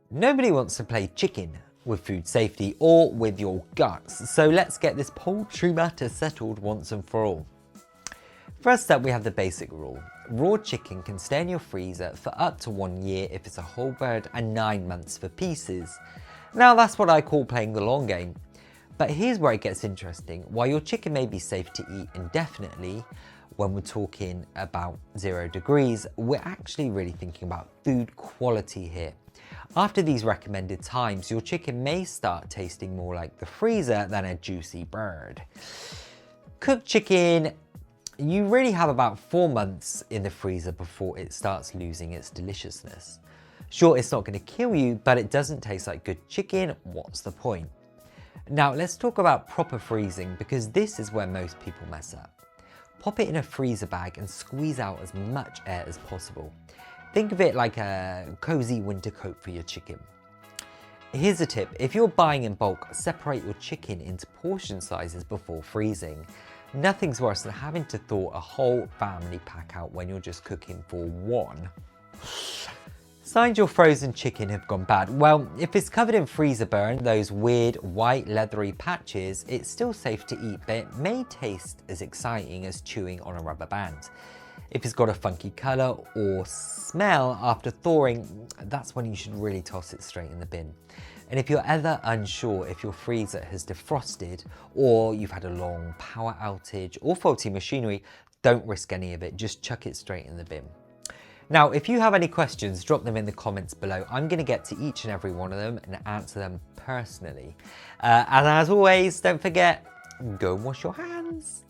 Nobody wants to play chicken with food safety or with your guts, so let's get this poultry matter settled once and for all. First up, we have the basic rule. Raw chicken can stay in your freezer for up to 1 year if it's a whole bird and 9 months for pieces. Now that's what I call playing the long game. But here's where it gets interesting. While your chicken may be safe to eat indefinitely, when we're talking about 0 degrees, we're actually really thinking about food quality here. After these recommended times, your chicken may start tasting more like the freezer than a juicy bird. Cooked chicken, you really have about 4 months in the freezer before it starts losing its deliciousness. Sure, it's not going to kill you, but it doesn't taste like good chicken. What's the point? Now let's talk about proper freezing, because this is where most people mess up. Pop it in a freezer bag and squeeze out as much air as possible. Think of it like a cozy winter coat for your chicken. Here's a tip: if you're buying in bulk, separate your chicken into portion sizes before freezing. Nothing's worse than having to thaw a whole family pack out when you're just cooking for one. Signs your frozen chicken have gone bad. Well, if it's covered in freezer burn, those weird white leathery patches, it's still safe to eat, but it may taste as exciting as chewing on a rubber band. If it's got a funky colour or smell after thawing, that's when you should really toss it straight in the bin. And if you're ever unsure if your freezer has defrosted, or you've had a long power outage or faulty machinery, don't risk any of it, just chuck it straight in the bin. Now, if you have any questions, drop them in the comments below. I'm going to get to each and every one of them and answer them personally. And as always, don't forget, go and wash your hands.